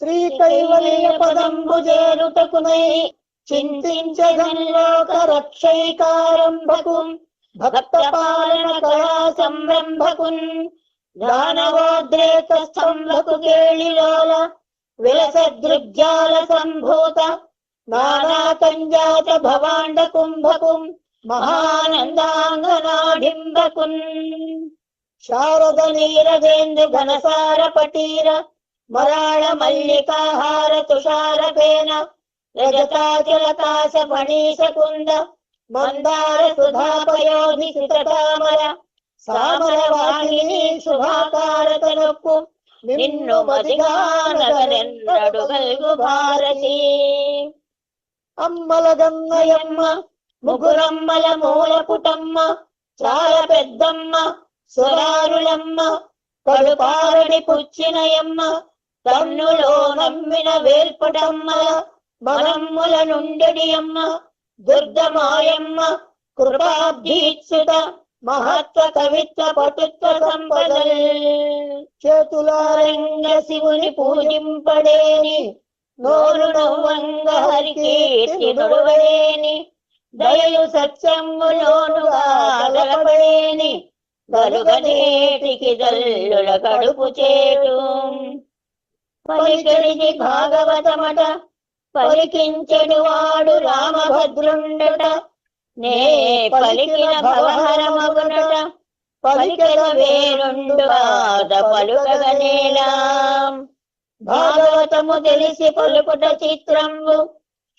శ్రీ కైవల్య పదంబు చేరుటకునై చింతించగన్లోక రక్షైకారంభకు భక్త పాలన కళా సంరంభకున్ దానవోద్రేక స్తంభకు కేళిలోల విలసదృగ్జాల సంభూత నానా కంజాత భవాండ కుంభకుం మహానందాంగనాడింబకున్ శారద నీరజేంద్ర ఘనసార పటీర మరాళ మల్లికాహార తుషారపేన రజతాచలకాశ ఫణీశ కుంద మందార సుధాపయోధి సితతామర సామర వాహిని శుభాకారత నొప్పు నిన్ను మదిగానగరెన్నడు గల్గు భారతి. అమ్మల గన్నయమ్మ ముగురమ్మల మూల పుటమ్మ చాలా పెద్దమ్మ సురారులమ్మ కడుపారడి పుచ్చినయమ్మ తన్నులో నమ్మిన వేల్పుటమ్మల మనమ్ముల నుండెడి అమ్మ దుర్గమాయమ్మ కృపాబ్ధీక్షిత మహత్వ కవిత్వ పటుత్వ సంపదల్ చేతులారంగ శివుని పూజింపడేని నోరు నవ్వంగ హరికీర్తి నొడవడేని దయలు సత్యములోనుగా గలపడేని గలుగనేటికి జల్లుల కడుపు చేటు పలికెడిది భాగవతమట పలికించెడు వాడు రామభద్రుండట నే పలికిన భవహరమగునట పలికల వేరుండు బాధ పలుకగనేలా భాగవతము తెలిసి పలుకుట చిత్రంబు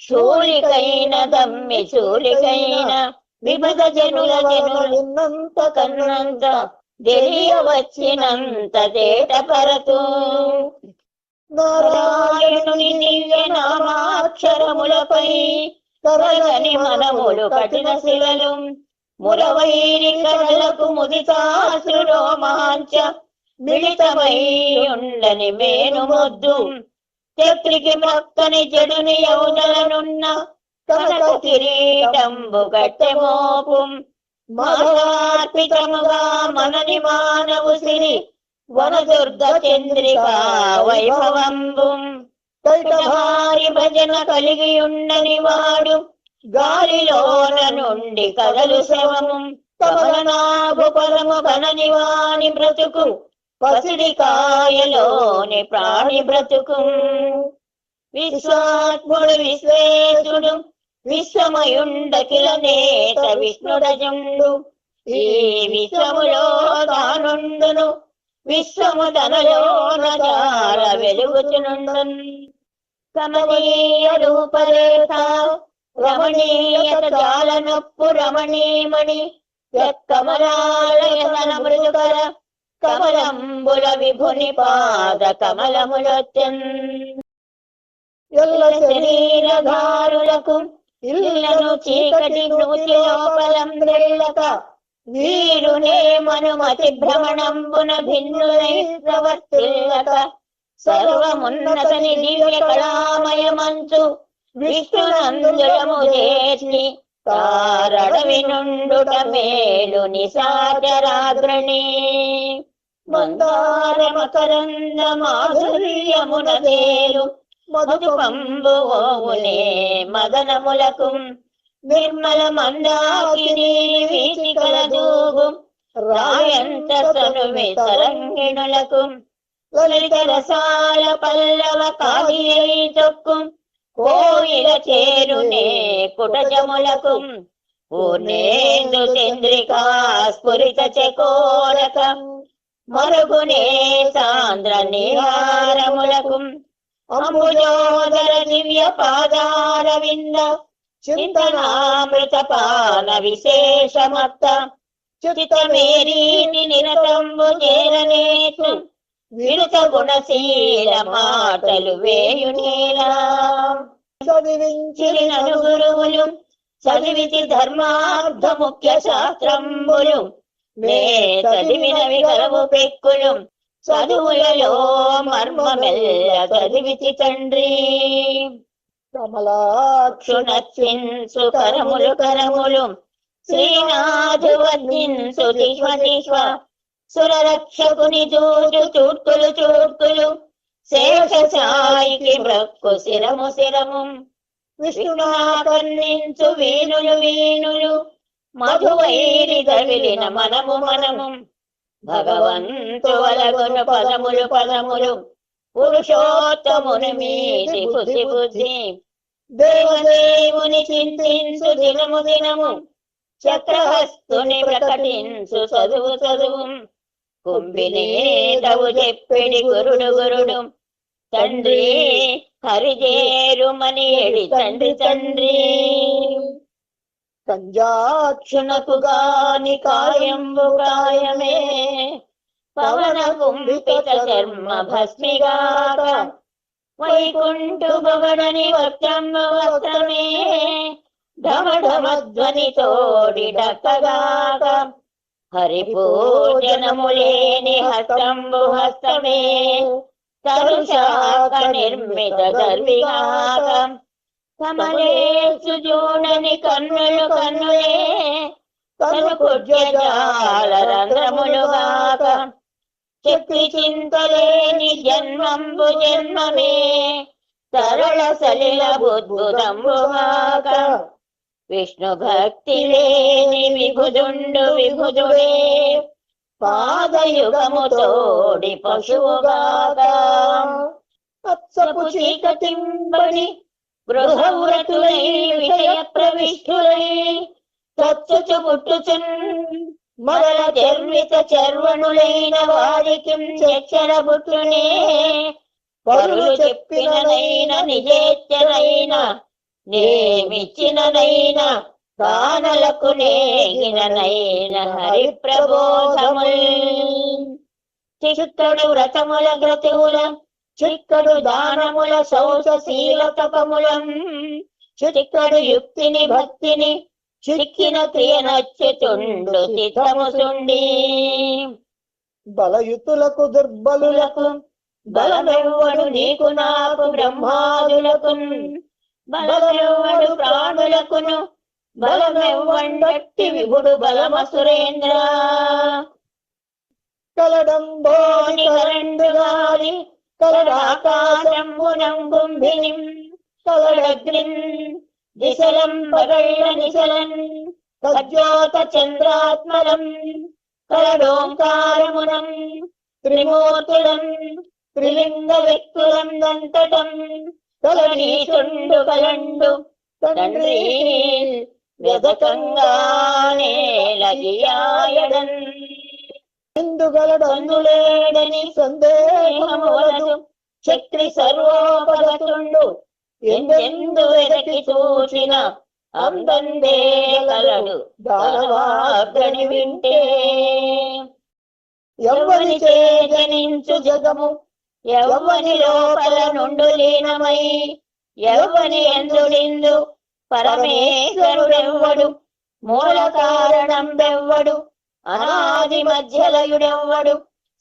శూలికైన దమ్మి శూలికైన విమద జనుల జనులున్నంత కన్నంత తెలియవచ్చినంత తేట పరతు నారాయణుని దివ్య నామాక్షరములపై కరగని మనములు కఠిన శిలలు మురవైరి కరలకు ముదితాసు రోమాంచ మిళితమై ఉండని మేను మొద్దు చక్రికి మొక్కని జడుని యౌదలనున్న కనక కిరీటంబు గట్టెమోపు మహార్పితముగా మనని మానవు సిరి వనదుర్గ చంద్రికా వైభవంబు భారి భజన కలిగి ఉండని వాడు గాలిలోన నుండి కదలు శవము కమలనాభు పరము కనని వాని బ్రతుకు పసిడి కాయలోని ప్రాణి బ్రతుకు విశ్వాత్ముడు విశ్వేశుడు విశ్వమయుండకిల నేత విష్ణుడజుండు ఈ విశ్వములో తానుండును విశ్వము తనలోన జార వెలుగుచునుండున్ కమనీయ రూపరేఖ రమణీయత జాల నొప్పు రమణీమణి కమలాలయన మృదుకర కమలంబుల విభుని పాద కమలములొచ్చన్ ఎల్ల శరీరధారులకు ఇల్లను చీకటి నూతి లోపలం తెల్లక వీరునే మనుమతి భ్రమణంబున భిన్నులై ప్రవర్తిల్లక సర్వమున్నతని దివ్య కళామయ మంచు విష్ణునందులము చేర్చి తారడవి నుండుట మేలు నిశాచరాగ్రణి మందార మకరంద మాధుర్యమున తేలు మధుపంబు ఓవునే మదనములకు నిర్మల మందాకిని వీచికల దూగు రాయంత సనుమి తరంగిణులకు లలిత రసాల పల్లవ కాదియై చొక్కు కోయిల చేరునే కుటజములకు పూర్ణేందు చంద్రికా స్ఫురిత చకోరక మరుగునే సాంద్ర నిహారములకు అంబుజోదర దివ్య పాదార వింద చింతనామృత పాన విశేషమత్త చితమేరీని నిరతంబు చేరనేతు విరుత గుణశీల మాటలు వేయునేలా చదివించిన గురువులు చదివితి ధర్మార్థ ముఖ్య శాస్త్రంబులు నే చదివినవి గలవు పెక్కులు చదువులలో మర్మమెల్ల చదివితి తండ్రి కమలాక్షునర్చించు కరములు కరములు శ్రీనాథు వర్ణించు దిశ్వ దిశ్వ సురరక్షకుని చూచు చూట్కులు చూట్కులు శేషసాయికి మ్రక్కు శిరము శిరము విష్ణునా కర్ణించు వీణులు వీణులు మధువైరి దవిలిన మనము మనము భగవంతు వలగును పదములు పదములు పురుషోత్తముని మీది బుద్ధి బుద్ధి దేవదేవుని చింతించు దినము దినము చక్రహస్తుని ప్రకటించు చదువు చదువు కుంభినేదవు చెప్పిడి గురుడు గురుడు తండ్రి హరిజేరుమని ఎడి తండ్రి తండ్రి కంజాక్షునకు గాని కాయంబు కాయమే పవన కుంభిత చర్మ భస్మిగాక వైకుంఠు బొగడని వక్రము వక్రమే ఢమఢమధ్వని తోడి డక్కగాక హరిపూజనము లేని హస్తంబు హస్తమే తరుశాక నిర్మిత దర్విగాక కమలేసు జూడని కన్నులు కన్నులే కనుకుజాల రంధ్రములుగాక శక్తి చింతలేని జన్మంబు జన్మమే సరళ సలిల బుద్భుతంబుగాక విష్ణు భక్తి లేని విభుదుండు విభుదుడే పాదయుగము తోడి పశువుగాక అచ్చపు చీకటింబడి గృహవ్రతులై విషయ ప్రవిష్ఠులై తచ్చుచు పుట్టుచున్ మరల చర్విత చర్వణులైన వారికి చక్షర పుత్రునే పరులు చెప్పిననైన నిజేచ్చనైన నేమిచ్చిననైన కానలకు నేగిననైన హరి ప్రబోధముల్ చిత్తడు వ్రతముల గ్రతువుల చిక్కడు దానముల శౌచశీల తపములం చిక్కడు యుక్తిని భక్తిని చిక్కిన క్రియ నచ్చుతుండు చిత్తముసుండి బలయుతులకు దుర్బలులకు బలమెవ్వడు నీకు నాకు బ్రహ్మాదులకు బలమెవ్వడు ప్రాణులకును బలమెవ్వండట్టి విభుడు బలమసురేంద్ర కలడంబోని కరండు గాలి కలడాకాశంబునం కుంభినిం కలడగ్నిం దిశలం పగళ్ళ నిశలం కజ్యోత చంద్రాత్మలం కలడోంకారమునం త్రిమూర్తులం త్రిలింగ వ్యక్తులం దంతటం కలనీచుండు కలండు తండ్రి వ్యధకంగానే లగియాయడన్ ఎందుగలడందులేడని సందేహము వలదు చక్రి సర్వోపగతుండు ఎందెందు వెదకి చూచిన అందందే కలడు దానవాగ్ని వింటే ఎవ్వని చేజనించు జగము ఎవ్వని లోపల నుండు లీనమై ఎవ్వని ఎందుడిందు పరమేశ్వరుడెవ్వడు మూల కారణం బెవ్వడు అనాది మధ్యలయుడెవ్వడు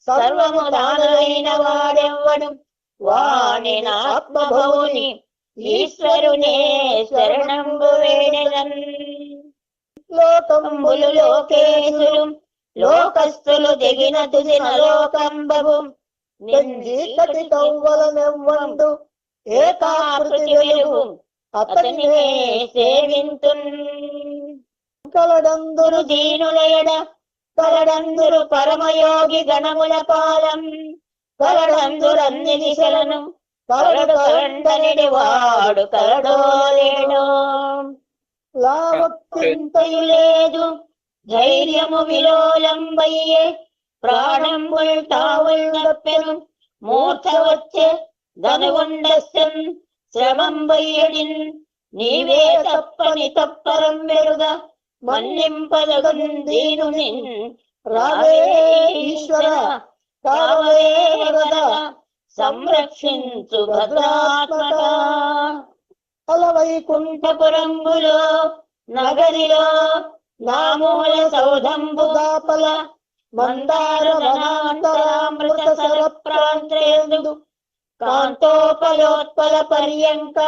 సర్వము తానైన వాడెవ్వడు వాణి ఆత్మభౌని ఈశ్వరునే శరణంబు వేడెదన్ లోకంబులు లోకేశులు లోకస్తులు దిగిన తుదిన లోకంబు చీకటి కవ్వలనెవ్వండు ఏకాకృతి వెలుగు అతనినే సేవింతున్ కలడందురు దీనులయడ కలడందురు పరమయోగి గణముల పాలం కలడందురన్ని దిశలను కలడు కలండనిడి వాడు కలడో లేడో లావక్కింతయు లేదు ధైర్యము విలోలంబయ్యే ప్రాణంబుల్ తావుల్ నప్పెను మూర్ఛ వచ్చే ధనుగుండస్యం శ్రమం బయ్యడిన్ నీవే తప్పని తప్పరం వెరుగా మన్నింపదగున్ దీనుని రావే ఈశ్వర కావే వరద సంరక్షించు భద్రాత్మక అలవైకుంఠపురంబులో నగరిలో నామూల సౌధంబుగాపల మందార వనాంతరామృత సర ప్రాంతేందు కాంతోపలోత్పల పర్యంక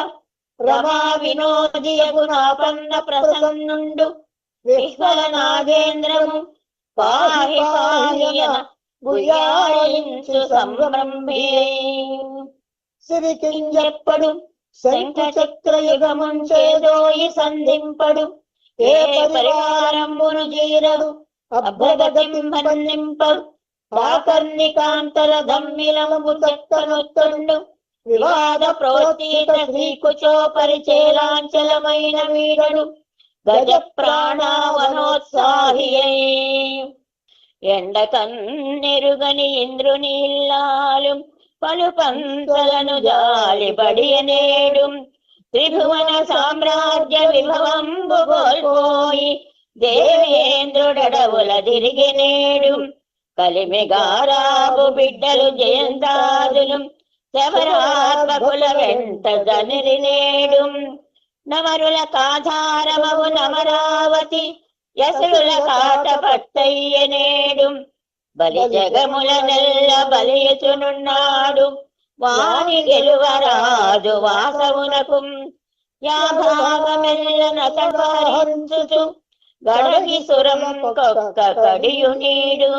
రమా వినోదియగునాపన్న ప్రసన్నుండు విహ్వల నాగేంద్రము పాహి పాహియన భుయాయించు సంభ్రమే సిరికింజెప్పడు శంఖ చక్ర యుగముంచేదోయి సంధింపడు ఏ పరివారంబును జీరడు అభ్రగతింపడు కాకర్ణికాంతర ధమ్మిలము చక్కనొత్తండు వివాద ప్రోత్సీత శ్రీకుచో పరిచేలాంచలమైన వీడడు గజ ప్రాణవనోత్సాహియై ఎండ కన్నెరుగని ఇంద్రుని ఇల్లాలు పలు పంతలను జాలిబడి నేడు త్రిభువన సామ్రాజ్య విభవంబు కోల్పోయి దేవేంద్రుడడవుల తిరిగి నేడు కలిమిగారాబు బిడ్డలు జయంతాదులు శబరాత్మకుల వెంట జనిరి నేడు నమరుల కాధారమవు నమరావతి యసుల కాట పట్టయ్య నేడు బలి జగముల నెల్ల బలియుచునున్నాడు వాని గెలువరాజు వాసవునకు యాభాగమెల్ల నతహరించుచు గడగి సురముకొక్క కడియు నీడు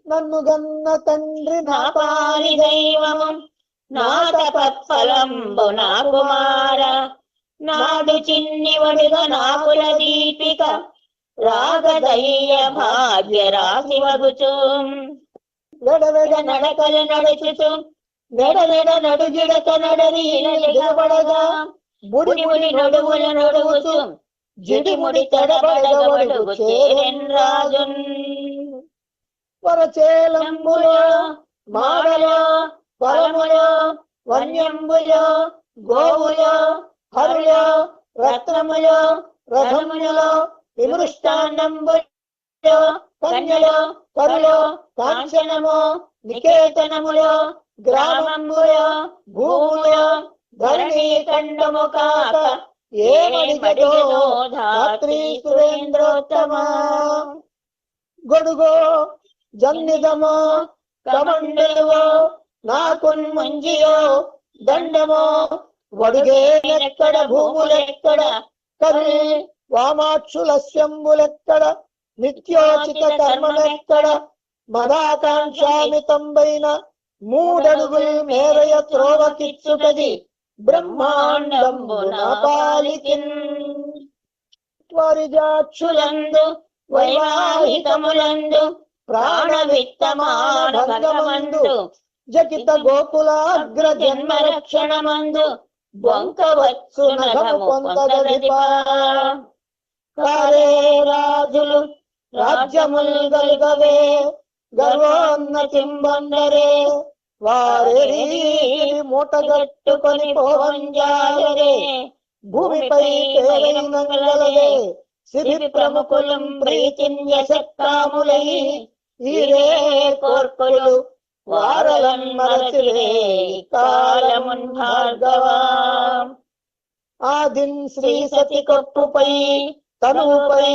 నన్ను గన్న తండ్రి నా పాలి దైవము నాటపత్ఫలంబు నా కుమార నాడు చిన్ని వడుగ నాకుల దీపిక రాగదయ్య భాగ్య రాశి వగుచు వెడవెడ నడకలు నడుచుచు వెడవెడ నడుజిడక నడరి ఎగబడగా బుడి ముడి నడువుల నడువుచు జిడిముడి తడబడగబడుగు చేరెన్ రాజున్ వరచేలంబులో మాడలో పొలములో వన్యంబులో గోవులో హరులో రత్నములో రథములో విమృష్టాన్నంబులో కన్యలో కరులో కాంచనము నికేతనములో గ్రామములో భూములో ధరణి ఖండము కాక ఏమడిగదో ధాత్రి సురేంద్రోత్తమా గొడుగో జన్నిదమో కమండలువో నాకున్ ముంజియో దండమో వడుగేనెక్కడ భూములెక్కడ కవి వామాక్షులస్యంబులెక్కడ నిత్యోచిత కర్మమెక్కడ మదాకాంక్షామితంబైన మూడడుగులు మేరయ త్రోవకిచ్చుటది బ్రహ్మాండంబు నా పాలికిన్ త్వరిజాక్షులందు వైవాహికములందు ప్రాణ విత్తమాన భంగమందు జకిత గోకులాగ్ర జన్మ రక్షణమందు బొంకవచ్చు నగము పొందగదిపా కారే రాజులు రాజ్యముల్ గలుగవే గర్వోన్నతింబొందరే వారి మూటగట్టుకొని పోవంజాలరే భూమిపై పేరైనంగలవే సిరి ప్రముఖులం ప్రీతిన్యశక్కాములై ఈరే కోర్కులు వారలన్ మరచిరే కాలమున్ భార్గవా ఆదిన్ శ్రీ సతి కొప్పుపై తనుపై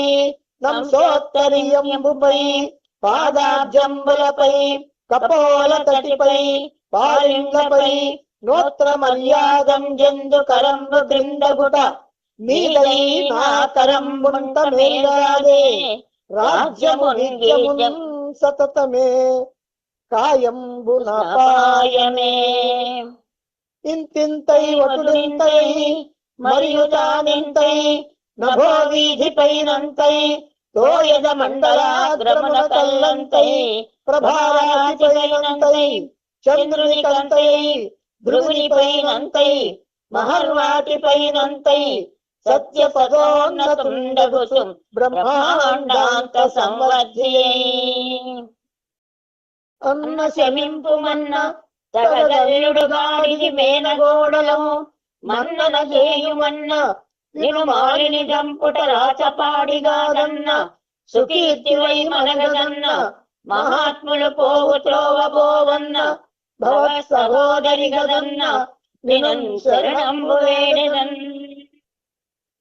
నంసోత్తరీయంబుపై పాదాబ్జంబులపై కపోల తటిపై పాలిండ్లపై నోత్ర మర్యాదం జందు కరంబు క్రిందగుట మీదై నా కరంబుంట మేరాదే రాజ్యము నిత్యము సతతమే కాయంబు నాపాయమే ఇంతింతై వటుడింతై మరియు తానింతై నభో వీధిపైనంతై తోయద మండలాగ్రమున కల్లంతై ప్రభారాతిపైనంతై చంద్రునికంతై ధ్రువునిపైనంతై మహర్వాటిపైనంతై సత్య పదోన్నతుండగుసు బ్రహ్మాండాంత సంవర్ధ్యై అన్న శమింపుమన్న తగదల్లుడుగాడిది మేనగోడలము మన్నన చేయుమన్న నిను మాలిని దంపుట రాచపాడిగాదన్న సుకీర్తివై మనగదన్న మహాత్ములు పోవు త్రోవబోవన్న భవ సహోదరి గదన్న నినన్ శరణంబు వేడెదన్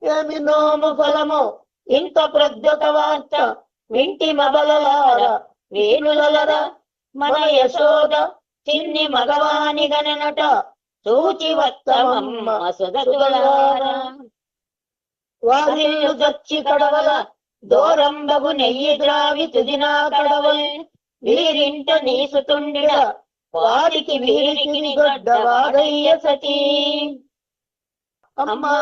ఏమి నోము ఫలము ఇంత ప్రద్యుత వార్త వింటి మబలలార వేణులలర మన యశోద చిన్ని మగవాని గననట సూచి వత్తమమ్మ సుధతులార వారిల్లు దచ్చి కడవల దూరంబగు నెయ్యి ద్రావి తుదినా కడవల్ వీరింట నీసుతుండిడ వారికి వీరికి గొడ్డవాడయ్య సతీ. అమ్మా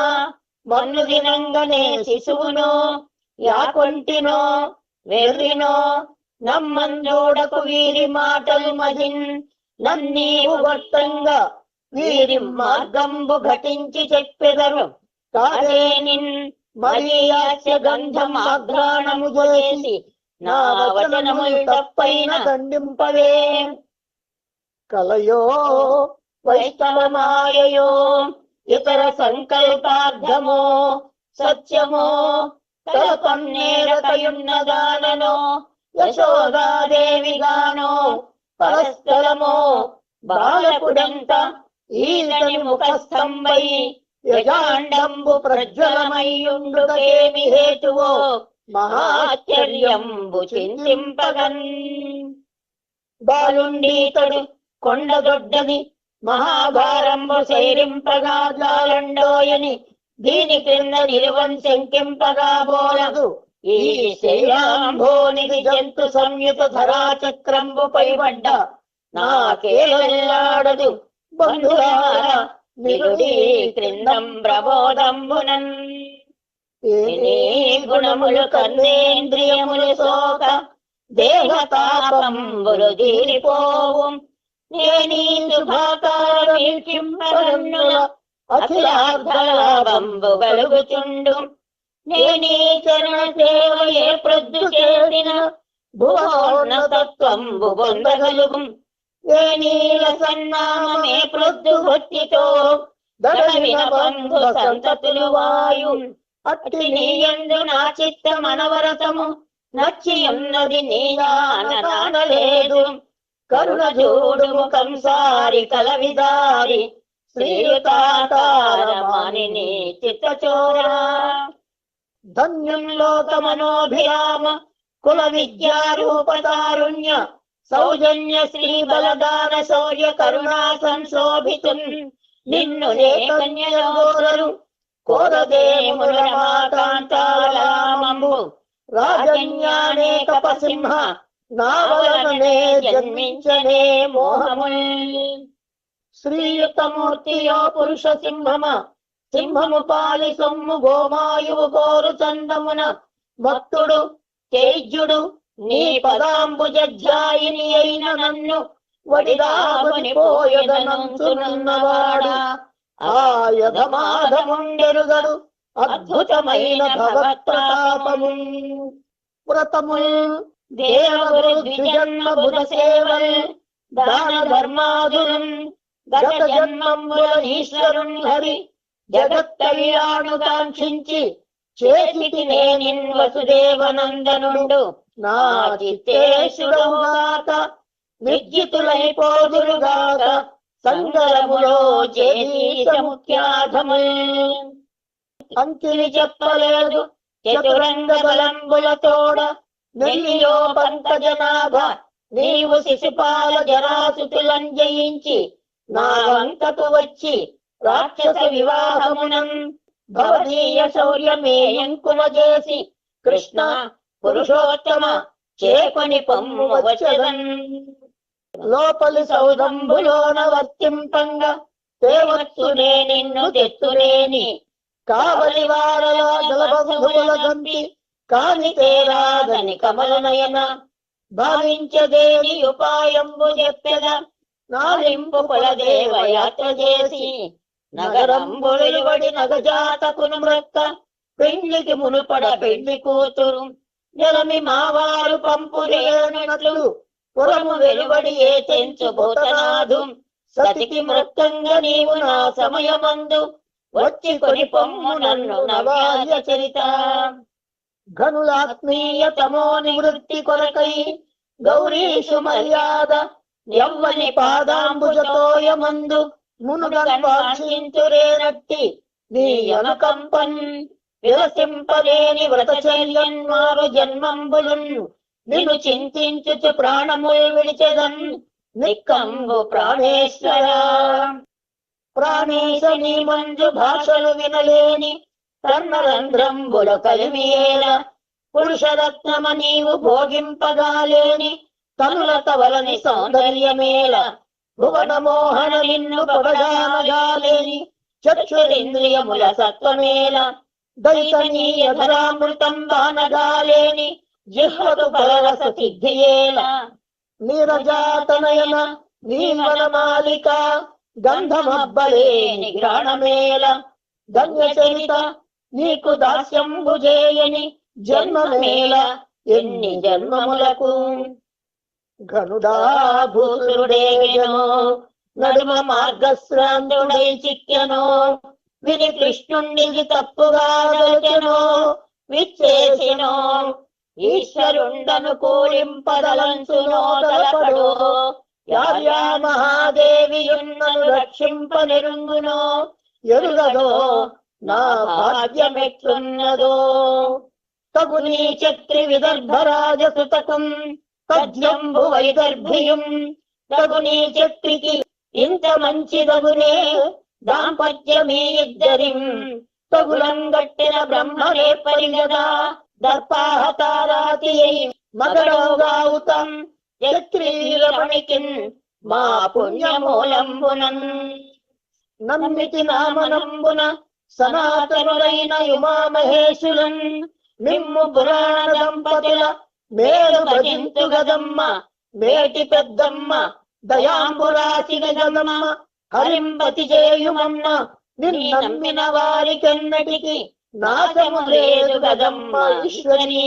మన్ను దినంగనే శిశువునో యాకొంటినో వెర్రినో నమ్మంజోడకు వీరి మాటలు మహిన్ నన్నీవు గొట్టంగా వీరి మార్గంబు ఘటించి చెప్పెదరు కాదే నిన్ మరీయాస్య గంధం ఆఘ్రాణము చేసి నా వచనములు తప్పైన దండింపవే. కలయో వైష్ణవమాయయో ఇతర సంకల్పార్థమో సత్యమో తలపన్నేరకయున్నదాననో యశోదాదేవిగానో పరస్థలమో బాలకుడంత ఈతని ముఖస్థంభై యజాండంబు ప్రజ్వలమయ్యుండుకేమి హేతువో మహాశ్చర్యంబు చింతింపగన్. బాలుండీతడు కొండదొడ్డని మహాభారంబు శైరింపగా జాలండోయని దీని క్రింద నిలువం శంకింపగా బోలదు ఈ శైలాంభోనిధి జంతు సంయుత ధరాచక్రంబు పైబడ్డ నాకేలాడదు బంధురాల నిరుడి క్రిందం ప్రబోధంబునన్. గుణములు కర్ణేంద్రియములు శోక దేహతాపంబులు తీరిపోవు నేనీ శుభాకార వీక్షింపరన్నుల అఖిలార్థలాభంబు గలుగుచుండు నేనీ చరణ సేవయే ప్రొద్దు చేసిన భువోన్నతత్వంబు పొందగలుగు నేనీల సన్నామమే ప్రొద్దు భక్తితో దడవిన బంధు సంతతులు వాయు అట్టి నీయందు నా చిత్త మనవరతము నచ్చి ఉన్నది నీనానలేదు కరుణ జోడు ముఖం సారి కలవిదారి శ్రీయుతాకారమాని నీ చిత్తచోరా. ధన్యం లోక మనోభిరామ కుల విద్యారూపతారుణ్య సౌజన్య శ్రీ బలదాన శౌర్య కరుణా సంశోభితుం నిన్ను నే కన్యయోరరు కోరదేముల మాకాంతాలరామంబు రాజన్యానే కపసింహ నావలననే జన్మించనే మోహముల్. శ్రీయుతమూర్తియో పురుష సింహమ సింహము పాలి సొమ్ము గోమాయువు కోరు చందమున భక్తుడు తేజ్యుడు నీ పదాంబుజధ్యాయిని అయిన నన్ను వడిదాబని పోయదనంచునున్నవాడా ఆయధమాధముండెరుగడు అద్భుతమైన భగవత్ప్రతాపము. వ్రతముల్ దేవగురు ద్విజన్మ బుధ సేవల్ దాన ధర్మాదులం గత జన్మముల ఈశ్వరున్ హరి జగత్ కళ్యాణుకాంక్షించి చేసిటి నేనిన్ వసుదేవనందనుండు నా చిత్తేశుడవుగాక నిర్జితులైపోదురుగాక సంగరములో చేదీశ ముఖ్యాధముల్. అంకిలి చెప్పలేదు చతురంగ బలంబులతోడ నెల్లియో పంకజనాభ నీవు శిశుపాల జరాసుతులం జయించి నా వంకకు వచ్చి రాక్షస వివాహమునం భవదీయ శౌర్యమే ఎంకుమ చేసి కృష్ణ పురుషోత్తమ చేకొని పొమ్ము వచ్చదన్. లోపలి సౌదంబులోన వర్తింపంగ తేవత్తునే నిన్ను తెత్తులేని కావలి వారల జలబంధువుల గంపి కాని తేరాదని కమలనయన భావించదేని ఉపాయంబు చెప్పెద నాలింపు కులదేవ యాత్ర చేసి నగరంబులివడి నగజాతకును మ్రక్క పెళ్లికి మునుపడ పెళ్లి కూతురు నెలమి మావారు పంపురేనట్లు పురము వెలువడి ఏ తెంచు భూతనాథు సతికి మృక్కంగా నీవు నా సమయమందు వచ్చి కొని పొమ్ము నన్ను నవార్య చరిత. ఘనులాత్మీయ తమో నివృత్తి కొరకై గౌరీషు మర్యాద యవ్వని పాదాంబుజతోయమందు మునుగన్వాక్షించురేనట్టి నీ యనకంపన్ విరసింపలేని వ్రతచర్యన్మారు జన్మంబులున్ నిన్ను చింతించుచు ప్రాణముల్ విడిచెదన్ నిక్కంబు ప్రాణేశ్వర. ప్రాణేశ నీ మంజు భాషలు వినలేని కర్ణరంధ్రంబుల కలిమియేల పురుషరత్నమ నీవు భోగింపగాలేని తనుల తవలని సౌందర్యమేల భువన మోహన నిన్ను పొగడానగాలేని చక్షురింద్రియముల సత్వమేల దైతనీయ ధరామృతం బానగాలేని జిహ్వకు పరరస సిద్ధియేల నీరజాతనయన నీవనమాలిక గంధమబ్బలేని ఘ్రాణమేల ధన్య చరిత నీకు దాస్యంబు చేయని జన్మమేల ఎన్ని జన్మములకు ఘనుడా భూసురుడేగెనో నడుమ మార్గశ్రాంతుడై చిక్కెనో విని కృష్ణుండికి తప్పుగా దొరికెనో విచ్చేసినో ఈశ్వరుండను కూలింపదలంచునో తలపడో యార్యా మహాదేవియున్నను రక్షింపనిరుంగునో ఎరుగదో నా భాగ్యమెట్లున్నదో తగు నీ చక్రి విదర్భరాజసుతకం పద్యంబు వైదర్భియం తగు నీ చక్రికి ఇంత మంచిదగునే దాంపత్యమీ ఇద్దరిం తగులంగట్టిన బ్రహ్మనే పరిగదా దర్పాహతారాతి మగడౌగావుతం చక్రీరమణికిన్ మా పుణ్యమూలంబునన్ నమ్మితి నామనంబున సనాతనులైన ఉమామహేశులన్ మిమ్ము పురాణ దంపతుల మేలు భజింతు గదమ్మ మేటి పెద్దమ్మ దయాంబురాసి గదమ్మ హరింబతి చేయుమమ్మ నిన్నమ్మిన వారికెన్నటికి నాశము లేదు గదమ్మ ఈశ్వరీ.